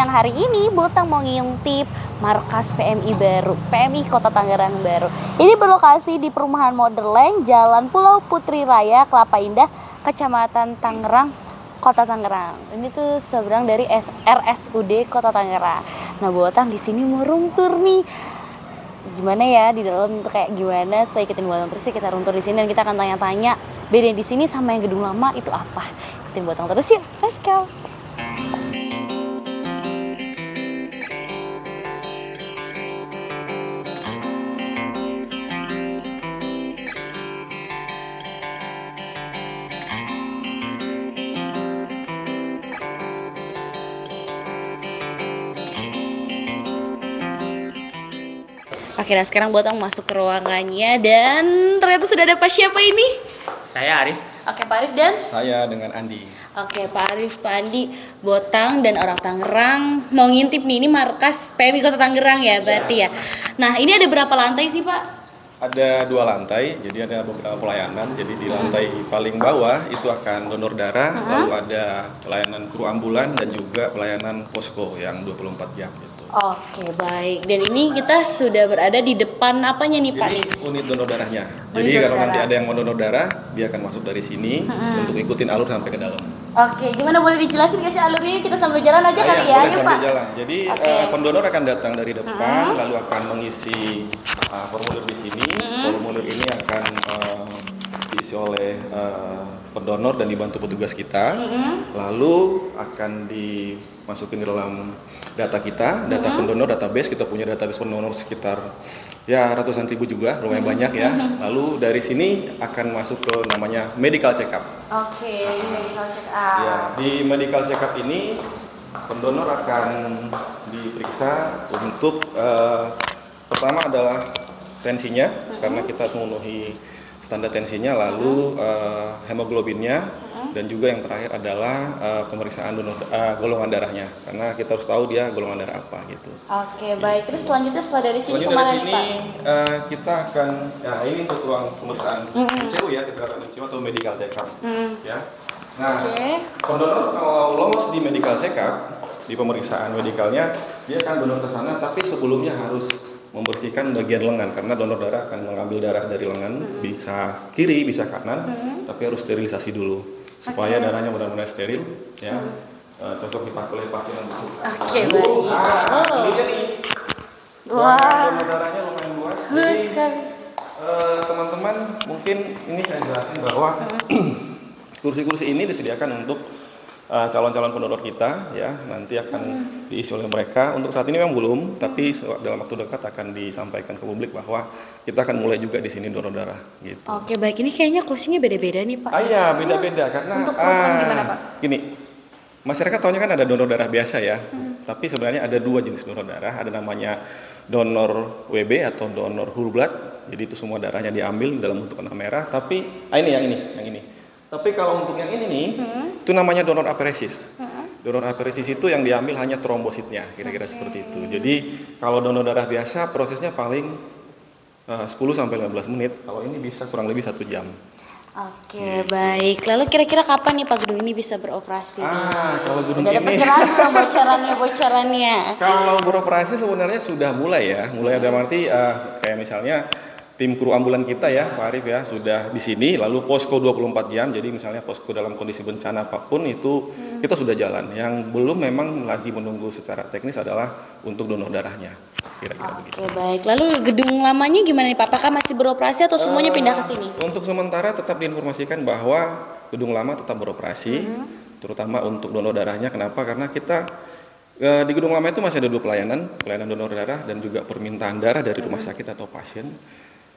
siang hari ini Botang mau ngintip markas PMI baru, PMI Kota Tangerang baru. Ini berlokasi di Perumahan Modern Jalan Pulau Putri Raya, Kelapa Indah, Kecamatan Tangerang, Kota Tangerang. Ini tuh seberang dari RSUD Kota Tangerang. Nah, Botang di sini mau room tour nih. Gimana ya di dalam tuh kayak gimana? Saya ikutin Botang terus, kita room tour di sini dan kita akan tanya-tanya beda di sini sama yang gedung lama itu apa. Ikutin Botang terus yuk, let's go. Oke, nah sekarang Botang masuk ke ruangannya dan ternyata sudah ada Pak siapa ini? Saya Arif. Oke, Pak Arif dan? Saya dengan Andi. Oke, Pak Arif, Pak Andi, Botang dan orang Tangerang mau ngintip nih, ini markas PMI Kota Tangerang ya berarti ya. Nah, ini ada berapa lantai sih Pak? Ada 2 lantai, jadi ada beberapa pelayanan. Jadi di lantai paling bawah itu akan donor darah, lalu ada pelayanan kru ambulan dan juga pelayanan posko yang 24 jam gitu. Oke, baik. Dan ini kita sudah berada di depan apanya nih Pak? Ini unit donor darahnya. Jadi kalau nanti ada yang mau donor darah, dia akan masuk dari sini untuk ikutin alur sampai ke dalam. Oke, gimana boleh dijelasin nggak sih alurnya? Kita sambil jalan aja kali ya, boleh yuk sambil Pak. jalan. Jadi pendonor akan datang dari depan, lalu akan mengisi formulir di sini. Formulir ini akan diisi oleh pendonor dan dibantu petugas kita. Lalu akan dimasukin di dalam data kita, data pendonor, database. Kita punya database pendonor sekitar ya ratusan ribu juga, lumayan banyak ya. Lalu dari sini akan masuk ke namanya medical check up. Oke, ini medical check up. Ya, di medical check up ini pendonor akan diperiksa untuk pertama adalah tensinya, karena kita harus memenuhi standar tensinya, lalu hemoglobinnya, dan juga yang terakhir adalah pemeriksaan golongan darahnya, karena kita harus tahu dia golongan darah apa gitu. Oke, baik. Terus selanjutnya setelah dari sini Selanjutnya kemana dari nih sini Pak? kita akan, ya ini untuk ruang pemeriksaan MCU ya, kita katakan MCU atau medical check up ya. Nah, pendonor kalau lolos di medical check up, di pemeriksaan medikalnya, dia akan donor ke sana, tapi sebelumnya harus membersihkan bagian lengan, karena donor darah akan mengambil darah dari lengan, bisa kiri, bisa kanan, tapi harus sterilisasi dulu supaya darahnya benar-benar steril ya. Cocok dipakai oleh pasien untuk. Oke, baik. Ini dia nih. Ruangan donor darahnya lumayan luas. Jadi teman-teman mungkin ini saya jelasin bahwa kursi-kursi ini disediakan untuk calon-calon pendonor kita ya, nanti akan diisi oleh mereka. Untuk saat ini memang belum, tapi dalam waktu dekat akan disampaikan ke publik bahwa kita akan mulai juga di sini donor darah gitu. Oke, baik. Ini kayaknya kursinya beda-beda nih Pak. Iya, beda-beda karena untuk gimana Pak? Gini, masyarakat tahunya kan ada donor darah biasa ya, tapi sebenarnya ada 2 jenis donor darah. Ada namanya donor WB atau donor whole blood. Jadi itu semua darahnya diambil dalam bentuk warna merah. Tapi ini yang ini. Tapi kalau untuk yang ini nih, itu namanya donor aferesis. Donor aferesis itu yang diambil hanya trombositnya, kira-kira seperti itu. Jadi kalau donor darah biasa prosesnya paling 10-15 menit. Kalau ini bisa kurang lebih 1 jam. Oke, baik. Lalu kira-kira kapan nih Pak gedung ini bisa beroperasi? Kalau gedung udah ada ini bocorannya. Kalau beroperasi sebenarnya sudah mulai ya. Mulai ada arti kayak misalnya tim kru ambulan kita ya, Pak Arif ya, sudah di sini, lalu posko 24 jam, jadi misalnya posko dalam kondisi bencana apapun itu kita sudah jalan. Yang belum memang lagi menunggu secara teknis adalah untuk donor darahnya. Kira-kira begitu. Oke, baik. Lalu gedung lamanya gimana nih Pak? Apakah masih beroperasi atau semuanya pindah ke sini? Untuk sementara tetap diinformasikan bahwa gedung lama tetap beroperasi, terutama untuk donor darahnya. Kenapa? Karena kita di gedung lama itu masih ada 2 pelayanan donor darah dan juga permintaan darah dari rumah sakit atau pasien.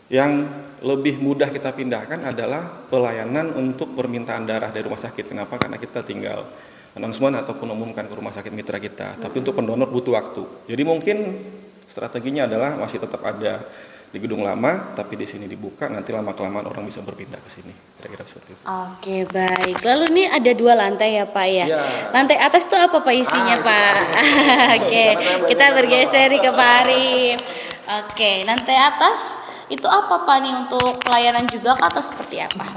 Yang lebih mudah kita pindahkan adalah pelayanan untuk permintaan darah dari rumah sakit. Kenapa? Karena kita tinggal announcement ataupun umumkan ke rumah sakit mitra kita. Tapi untuk pendonor butuh waktu. Jadi mungkin strateginya adalah masih tetap ada di gedung lama, tapi di sini dibuka, nanti lama-kelamaan orang bisa berpindah ke sini. Kira-kira seperti itu. Oke, baik. Lalu ini ada 2 lantai ya Pak ya? Ya. Lantai atas itu apa Pak isinya Pak? Oke, kita bergeser ke Pak Arif. Oke, lantai atas Itu apa Pak nih, untuk pelayanan juga kah atau seperti apa?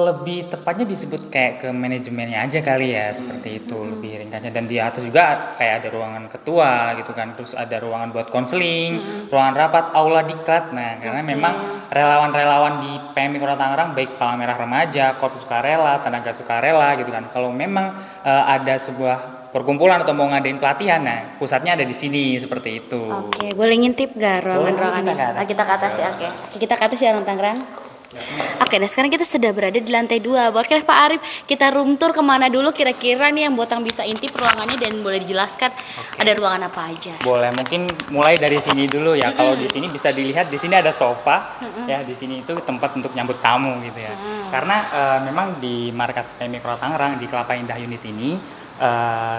Lebih tepatnya disebut kayak ke manajemennya aja kali ya, seperti itu lebih ringkasnya. Dan di atas juga kayak ada ruangan ketua gitu kan, terus ada ruangan buat konseling, ruangan rapat, aula diklat. Nah, karena memang relawan-relawan di PMI Kota Tangerang, baik Palang Merah Remaja, Korps Sukarela, Tenaga Sukarela gitu kan, kalau memang ada sebuah perkumpulan atau mau ngadain pelatihan, nah pusatnya ada di sini seperti itu. Oke, boleh ngintip gak ruangan-ruangannya? Kita ke atas ya, oke. Kita ke atas ya orang Tangerang. Oke, nah sekarang kita sudah berada di lantai 2. Boleh Pak Arif, kita room tour kemana dulu kira-kira nih yang Botang bisa intip ruangannya, dan boleh dijelaskan ada ruangan apa aja? Boleh, mungkin mulai dari sini dulu ya. Kalau di sini bisa dilihat, di sini ada sofa, ya di sini itu tempat untuk nyambut tamu gitu ya. Karena memang di markas PMI Kota Tangerang di Kelapa Indah unit ini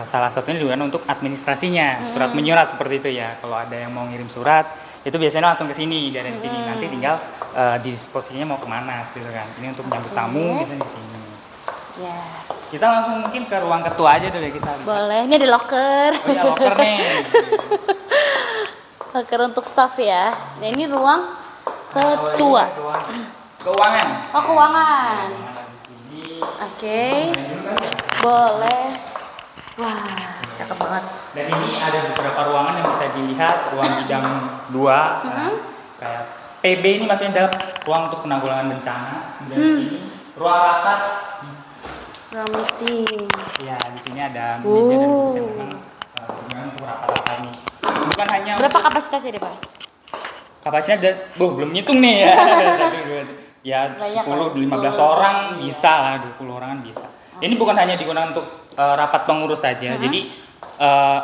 salah satunya juga untuk administrasinya, surat menyurat seperti itu ya. Kalau ada yang mau ngirim surat, itu biasanya langsung ke sini, dari sini nanti tinggal disposisinya mau kemana gitu kan. Ini untuk menyambut tamu gitu di sini. Yes. Kita langsung mungkin ke ruang ketua aja dulu ya kita. Boleh, ini ada locker. Oh ya, locker nih. Locker untuk staff ya. Nah ini ruang ketua. Keuangan. Oh, keuangan. Di sini. Oke. Boleh. Wah, cakep banget. Dan ini ada beberapa ruangan yang bisa dilihat, ruang bidang 2, kayak PB ini maksudnya adalah ruang untuk penanggulangan bencana. Dan di sini ruang rapat. Ruang meeting. Ya, di sini ada meja dan kursi memang untuk rapat-rapat nih. Bukan hanya Berapa kapasitasnya deh Pak? kapasitasnya ada, belum ngitung nih ya. Ya, Banyak 10, lah, 15 orang bisa lah, 20 orangan bisa. Ini bukan hanya digunakan untuk rapat pengurus saja. Jadi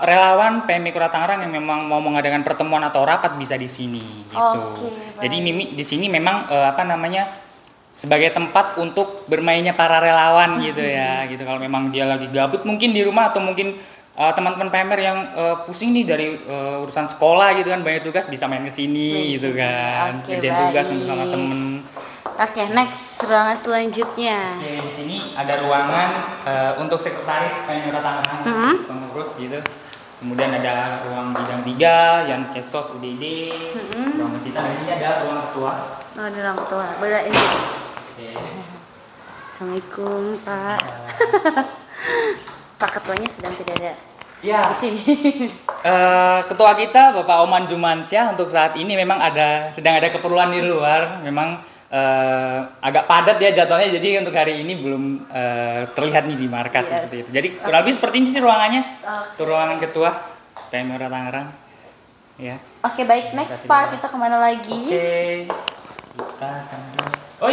relawan PMI Kota Tangerang yang memang mau mengadakan pertemuan atau rapat bisa di sini gitu. Jadi di sini memang sebagai tempat untuk bermainnya para relawan gitu ya. Gitu kalau memang dia lagi gabut mungkin di rumah, atau mungkin teman-teman PMR yang pusing nih dari urusan sekolah gitu kan, banyak tugas, bisa main ke sini gitu kan. Kerjain tugas sama temen. Oke, next ruangan selanjutnya. Oke, di sini ada ruangan untuk sekretaris PMI Kota Tangerang, pengurus gitu. Kemudian ada ruang bidang 3, yang Kesos UDD, ruang pencipta, dan ini ada ruang ketua. Oh, ini ruang ketua. Boleh ini. Oke. Assalamualaikum Pak. Pak ketuanya sedang tidak ada Ya, di sini. ketua kita Bapak Oman Jumansyah untuk saat ini memang sedang ada keperluan di luar. Memang agak padat ya jadwalnya, jadi untuk hari ini belum terlihat nih di markas seperti itu. Jadi kurang lebih seperti ini sih ruangannya. Itu ruangan ketua PMI Kota Tangerang. Ya. Oke, baik, next Pak, kita kemana lagi? Oke. Kita akan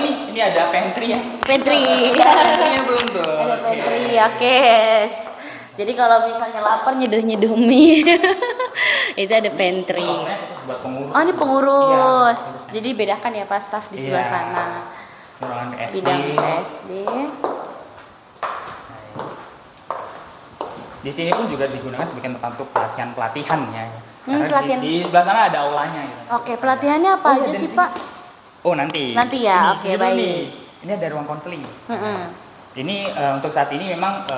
ini ada pantry ya. Pantry. Pantry-nya belum tuh. Ada pantry, oke. Jadi kalau misalnya lapar nyeduh mie. Itu ada pantry. Buat pengurus. Oh, ini pengurus. Jadi bedakan ya Pak, staff di sebelah sana. Ruangan PSD. Bidang PSD. Di sini pun juga digunakan sebagai tempat untuk pelatihan ya. Karena pelatihan. di sebelah sana ada aulanya gitu. Oke, pelatihannya apa aja sih Pak? Oh, nanti. Nanti ya, Ini oke, dulu baik. nih. Ini ada ruang konseling. Ini untuk saat ini memang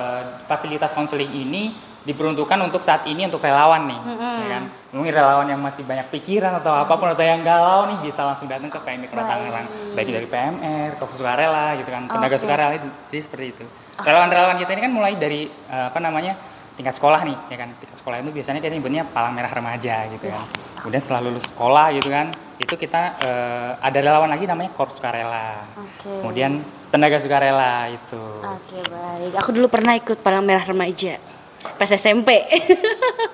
fasilitas konseling ini diperuntukkan untuk saat ini untuk relawan nih, ya kan? Mungkin relawan yang masih banyak pikiran atau apapun, atau yang galau nih, bisa langsung datang ke PMI Kota Tangerang, baik dari PMR, Korps Sukarela gitu kan, Tenaga Sukarela itu, jadi seperti itu. Relawan-relawan kita ini kan mulai dari tingkat sekolah nih, ya kan? Tingkat sekolah itu biasanya kita nyebutnya Palang Merah Remaja gitu kan. Kemudian setelah lulus sekolah gitu kan, itu kita ada relawan lagi namanya Korps Sukarela. Kemudian Tenaga Sukarela itu. Oke, baik. Aku dulu pernah ikut Palang Merah Remaja pas SMP.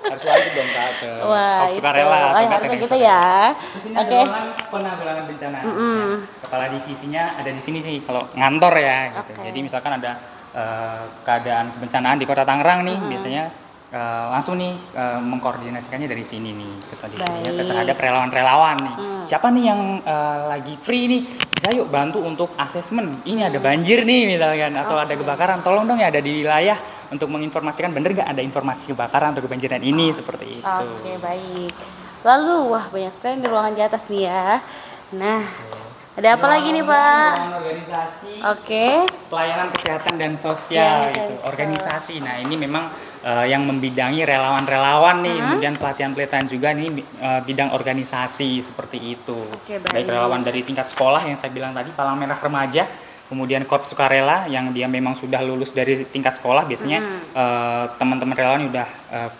Harus wajib dong Kak ke Korps Sukarela. Harusnya gitu ya. Oke. Penanggulangan bencana. Kepala divisinya ada di sini sih kalau ngantor ya gitu. Jadi misalkan ada keadaan kebencanaan di Kota Tangerang nih, biasanya langsung nih mengkoordinasikannya dari sini nih, ketua divisinya terhadap relawan-relawan nih. Siapa nih yang lagi free nih, bisa yuk bantu untuk asesmen. Ini ada banjir nih misalkan, atau ada kebakaran, tolong dong ya ada di wilayah untuk menginformasikan bener gak ada informasi kebakaran atau kebanjiran ini, seperti itu. Oke, baik. Lalu, wah banyak sekali di ruangan di atas nih ya. Nah, Ada apa lagi nih, Pak? Ruangan organisasi, Oke. pelayanan kesehatan dan sosial Ya, gitu, sosial. organisasi. Nah ini memang yang membidangi relawan-relawan nih, kemudian pelatihan-pelatihan juga nih bidang organisasi seperti itu. Oke, Baik baik. relawan dari tingkat sekolah yang saya bilang tadi, Palang Merah Remaja, kemudian Korps Sukarela yang dia memang sudah lulus dari tingkat sekolah, biasanya teman-teman relawan udah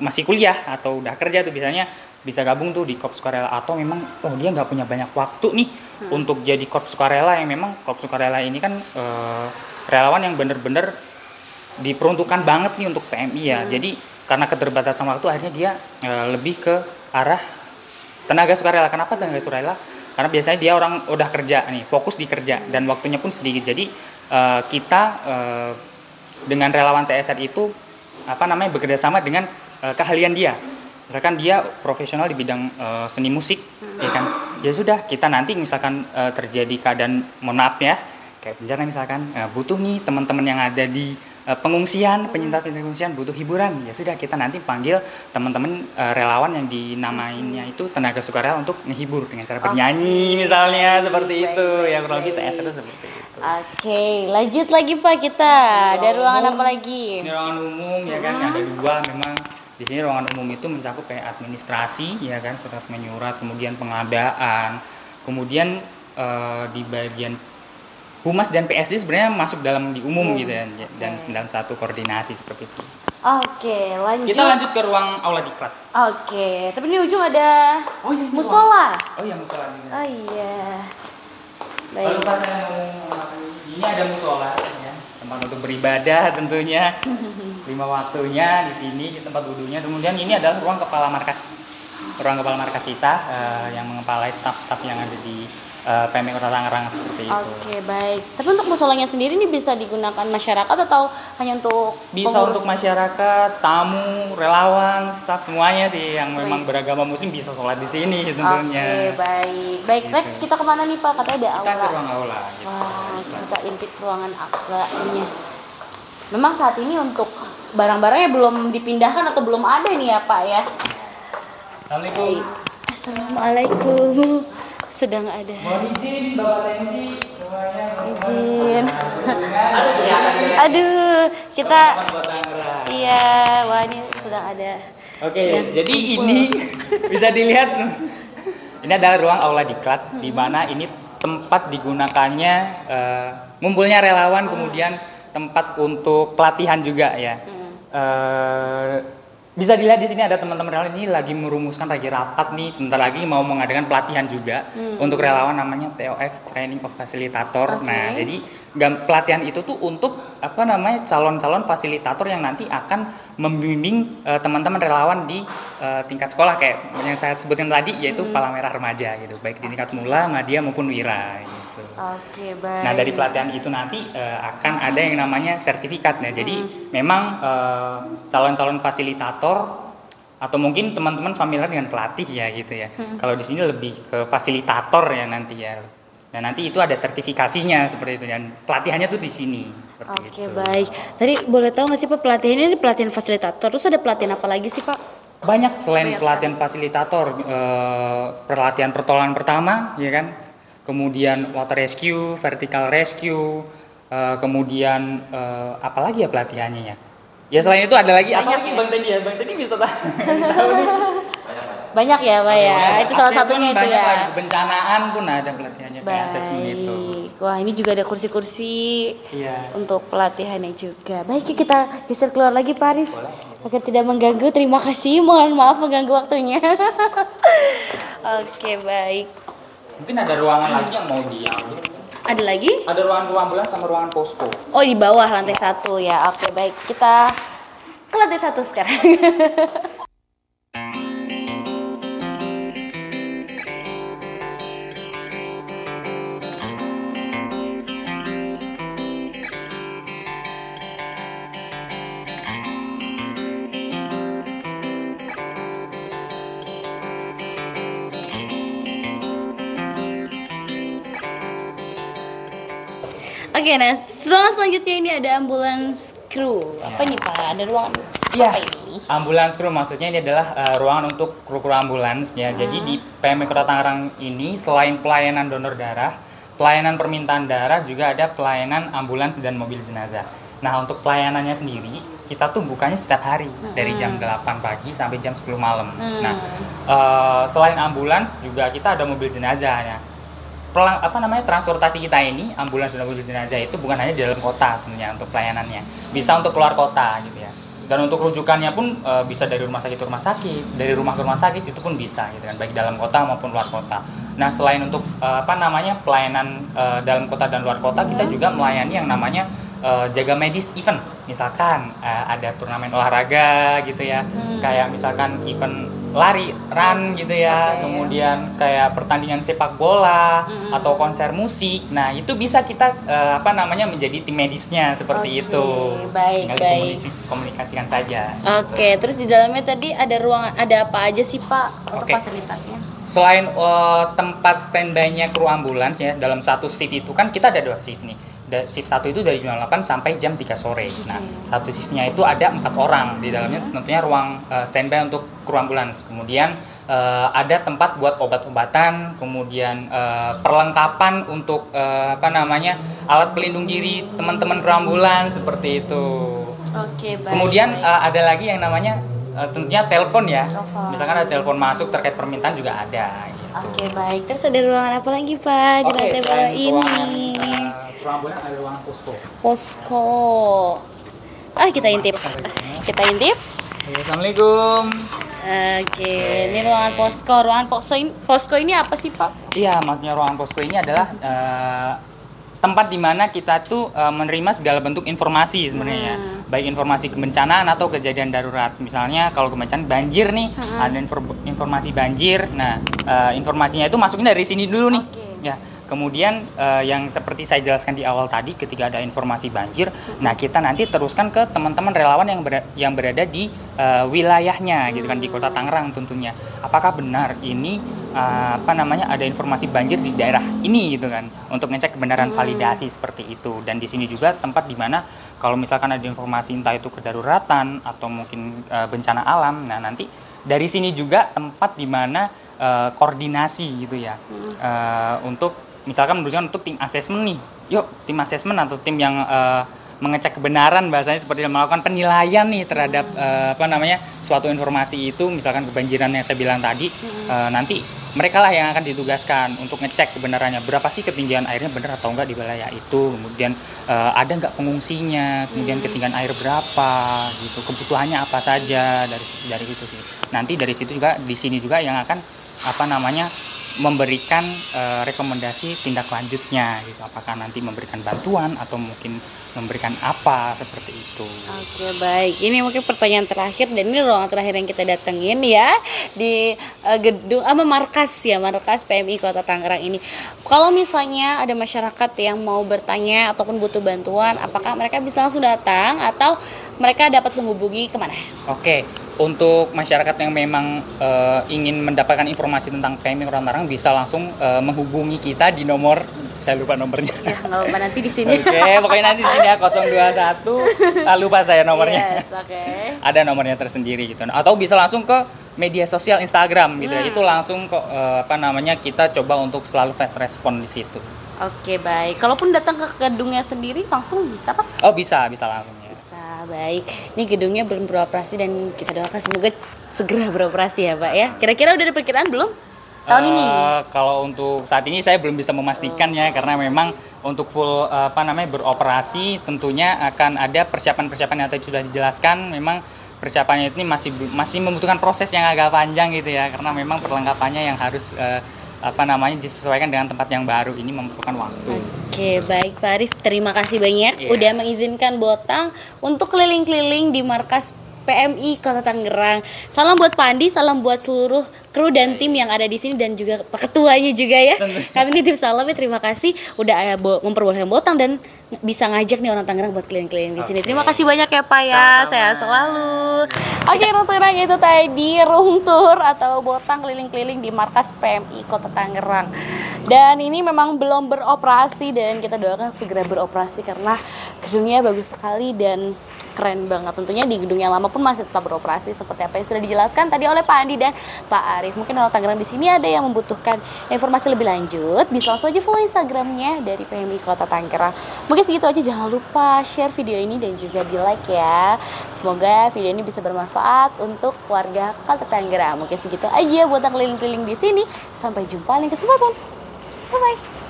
masih kuliah atau udah kerja tuh biasanya bisa gabung tuh di Korps Sukarela, atau memang dia nggak punya banyak waktu nih untuk jadi Korps Sukarela, yang memang Korps Sukarela ini kan relawan yang bener-bener diperuntukkan banget nih untuk PMI ya. Jadi karena keterbatasan waktu akhirnya dia lebih ke arah tenaga sukarela. Kenapa tenaga sukarela? Karena biasanya dia orang udah kerja nih, fokus di kerja dan waktunya pun sedikit. Jadi kita dengan relawan TSR itu bekerja sama dengan keahlian dia. Misalkan dia profesional di bidang seni musik, ya kan? Ya sudah, kita nanti misalkan terjadi keadaan, mohon maaf ya, kayak bencana misalkan butuh nih teman-teman yang ada di pengungsian, penyintas pengungsian butuh hiburan, ya sudah kita nanti panggil teman-teman relawan yang dinamainnya itu tenaga sukarela untuk menghibur dengan cara bernyanyi misalnya, seperti itu ya, kurang lebih TSR itu seperti itu. Oke, lanjut lagi Pak kita. Ada ruangan apa lagi? Ini ruangan umum ya kan, ada dua memang. Di sini ruangan umum itu mencakup kayak administrasi ya kan, surat menyurat, kemudian pengadaan, kemudian di bagian Humas dan PSD sebenarnya masuk dalam di umum gitu ya, dan dalam satu koordinasi seperti itu. Oke, lanjut. Kita lanjut ke ruang aula diklat. Oke, tapi di ujung ada musola. Oh iya, musola juga. Oh iya. Lalu Baik. pas saya mau ini ada musola ya, tempat untuk beribadah tentunya. 5 waktunya di sini, di tempat wudhunya. Kemudian ini adalah ruang kepala markas. Ruang kepala markas kita yang mengepalai staf-staf yang ada di PMI Kota Tangerang seperti itu. Oke, baik. Tapi untuk musolanya sendiri ini bisa digunakan masyarakat atau hanya untuk Bisa pengurus? untuk masyarakat, tamu, relawan, staf semuanya sih yang memang beragama muslim bisa sholat di sini tentunya. Oke, baik. Baik, Gitu. next kita kemana nih Pak? Katanya ada Kita ke aula. ruang aula. Gitu. Wah, kita intip ruangan aulanya. Memang saat ini untuk barang-barangnya belum dipindahkan atau belum ada nih ya Pak ya? Assalamualaikum. Baik. Assalamualaikum. Sedang ada. Mohon izin Bapak Lendi, semuanya. Izin. Aduh, kita iya, wah ini sedang ada. Oke, Ya, jadi kumpul. ini bisa dilihat. Ini adalah ruang aula diklat, di mana ini tempat digunakannya ngumpulnya relawan, kemudian tempat untuk pelatihan juga ya. Bisa dilihat di sini ada teman-teman relawan ini lagi merumuskan, lagi rapat nih, sebentar lagi mau mengadakan pelatihan juga untuk relawan, namanya TOF, Training of Facilitator. Oke. Nah, jadi pelatihan itu tuh untuk calon-calon fasilitator yang nanti akan membimbing teman-teman relawan di tingkat sekolah kayak yang saya sebutkan tadi, yaitu Palang Merah Remaja gitu, baik di tingkat mula, madya maupun wira gitu. Oke, baik. Nah, dari pelatihan itu nanti akan ada yang namanya sertifikat. Nah, jadi memang calon-calon fasilitator atau mungkin teman-teman familiar dengan pelatih ya gitu ya. Kalau di sini lebih ke fasilitator ya nanti ya. Dan nanti itu ada sertifikasinya seperti itu, dan pelatihannya tuh di sini seperti Oke, itu. baik. Tadi boleh tahu nggak sih Pak, pelatihan ini pelatihan fasilitator, terus ada pelatihan apa lagi sih Pak? Banyak selain Banyak pelatihan fasilitator, pelatihan pertolongan pertama, ya kan, kemudian water rescue, vertical rescue, kemudian apalagi ya pelatihannya ya. Ya selain itu ada lagi, Banyak apalagi ya? Bang Teddy ya, Bang Teddy bisa tahu nih. Banyak ya Pak ya, itu salah satunya itu Banyak ya. lagi. Bencanaan pun ada pelatihannya, kayak assessment itu. Baik, wah ini juga ada kursi-kursi Iya. untuk pelatihannya juga. Baik, kita geser keluar lagi Pak Arif. Agar tidak mengganggu, terima kasih, mohon maaf mengganggu waktunya. Oke, baik. Mungkin ada ruangan lagi yang mau diambil. Ada lagi? Ada ruangan ambulans sama ruangan posko. Oh, di bawah lantai 1 ya. Oke, baik. Kita ke lantai 1 sekarang. Oke, nah ruangan selanjutnya ini ada ambulans crew. Apa nih Pak? Ada ruangan apa ini? Ambulans kru, maksudnya ini adalah ruangan untuk kru-kru ambulans ya. Jadi di PMI Kota Tangerang ini selain pelayanan donor darah, pelayanan permintaan darah, juga ada pelayanan ambulans dan mobil jenazah. Nah, untuk pelayanannya sendiri, kita tuh bukanya setiap hari dari jam 8 pagi sampai jam 10 malam. Nah, selain ambulans juga kita ada mobil jenazah ya. Transportasi kita ini, ambulans dan mobil jenazah itu bukan hanya di dalam kota tentunya untuk pelayanannya. Bisa untuk keluar kota gitu ya. Dan untuk rujukannya pun bisa dari rumah sakit ke rumah sakit, dari rumah ke rumah sakit itu pun bisa gitu kan, baik dalam kota maupun luar kota. Nah, selain untuk pelayanan dalam kota dan luar kota, kita juga melayani yang namanya jaga medis event. Misalkan ada turnamen olahraga gitu ya, kayak misalkan event lari, run gitu ya, kemudian kayak pertandingan sepak bola atau konser musik. Nah, itu bisa kita menjadi tim medisnya seperti itu. Baik, tinggal komunikasikan saja. Oke, terus di dalamnya tadi ada ruangan, ada apa aja sih Pak untuk fasilitasnya? Selain tempat standby-nya kru ambulans ya, dalam satu shift itu kan kita ada 2 shift nih. Shift 1 itu dari jam 8 sampai jam 3 sore. Nah, satu shiftnya itu ada 4 orang. Di dalamnya tentunya ruang standby untuk kru ambulans. Kemudian ada tempat buat obat-obatan, kemudian perlengkapan untuk alat pelindung diri teman-teman kru ambulans seperti itu. Oke, baik. Kemudian ada lagi yang namanya tentunya telepon ya. Misalkan ada telepon masuk terkait permintaan juga ada gitu. Oke, baik. Terus ada ruangan apa lagi Pak di lantai bawah ini? Ruangan ada ruangan posko. Posko. Kita intip. Kita intip. Assalamualaikum. Oke, ini ruangan posko. Ruangan posko ini apa sih Pak? Iya, maksudnya ruangan posko ini adalah tempat di mana kita tuh menerima segala bentuk informasi sebenarnya ya. Baik informasi kebencanaan atau kejadian darurat. Misalnya kalau kebencanaan banjir nih, ada informasi banjir. Nah, informasinya itu masuknya dari sini dulu nih. Ya. Kemudian yang seperti saya jelaskan di awal tadi, ketika ada informasi banjir, nah kita nanti teruskan ke teman-teman relawan yang berada di wilayahnya, gitu kan, di Kota Tangerang tentunya. Apakah benar ini ada informasi banjir di daerah ini, gitu kan, untuk ngecek kebenaran validasi seperti itu. Dan di sini juga tempat di mana kalau misalkan ada informasi entah itu kedaruratan atau mungkin bencana alam, nah nanti dari sini juga tempat di mana koordinasi gitu ya, untuk misalkan menunjukkan untuk tim asesmen nih, yuk tim asesmen atau tim yang mengecek kebenaran, bahasanya seperti melakukan penilaian nih terhadap suatu informasi itu, misalkan kebanjiran yang saya bilang tadi, nanti mereka lah yang akan ditugaskan untuk ngecek kebenarannya, berapa sih ketinggian airnya benar atau enggak di wilayah itu, kemudian ada enggak pengungsinya, kemudian ketinggian air berapa gitu, kebutuhannya apa saja dari itu sih. Nanti dari situ juga di sini juga yang akan memberikan rekomendasi tindak lanjutnya gitu, apakah nanti memberikan bantuan atau mungkin memberikan apa seperti itu. Oke, baik, ini mungkin pertanyaan terakhir dan ini ruangan terakhir yang kita datengin ya di gedung markas PMI Kota Tangerang ini. Kalau misalnya ada masyarakat yang mau bertanya ataupun butuh bantuan, apakah mereka bisa langsung datang atau mereka dapat menghubungi kemana? Oke, untuk masyarakat yang memang ingin mendapatkan informasi tentang PMI Kota Tangerang bisa langsung menghubungi kita di nomor, saya lupa nomornya. Ya, nggak lupa nanti di sini. Oke, pokoknya nanti di sini ya 021. Lupa saya nomornya. Yes, okay. Ada nomornya tersendiri gitu. Atau bisa langsung ke media sosial Instagram gitu ya. Itu langsung kok kita coba untuk selalu fast respon di situ. Oke, baik. Kalaupun datang ke gedungnya sendiri langsung bisa Pak? Oh, bisa langsung ya. Baik, ini gedungnya belum beroperasi dan kita doakan semoga segera beroperasi ya Pak ya. Kira-kira udah ada perkiraan belum tahun ini? Kalau untuk saat ini saya belum bisa memastikan ya, karena memang untuk full beroperasi tentunya akan ada persiapan-persiapan yang tadi sudah dijelaskan. Memang persiapannya ini masih membutuhkan proses yang agak panjang gitu ya, karena memang perlengkapannya yang harus disesuaikan dengan tempat yang baru, ini membutuhkan waktu. Oke, baik Pak Arif, terima kasih banyak udah mengizinkan Botang untuk keliling-keliling di markas PMI Kota Tangerang. Salam buat Pak Andi, salam buat seluruh kru dan tim yang ada di sini dan juga Pak Ketuanya juga ya. Kami nitip salam ya, terima kasih udah memperbolehkan Botang dan bisa ngajak nih orang Tangerang buat keliling-keliling di sini. Terima kasih banyak ya Pak ya. Saya selalu. Oke, orang Tangerang itu tadi room tour atau Botang keliling-keliling di markas PMI Kota Tangerang. Dan ini memang belum beroperasi dan kita doakan segera beroperasi karena gedungnya bagus sekali dan keren banget. Tentunya di gedung yang lama pun masih tetap beroperasi seperti apa yang sudah dijelaskan tadi oleh Pak Andi dan Pak Arief. Mungkin orang Tangerang di sini ada yang membutuhkan informasi lebih lanjut, bisa langsung aja follow Instagramnya dari PMI Kota Tangerang. Mungkin segitu aja, jangan lupa share video ini dan juga di like ya. Semoga video ini bisa bermanfaat untuk warga Kota Tangerang. Mungkin segitu aja buat yang keliling-keliling di sini. Sampai jumpa lain kesempatan. Bye bye.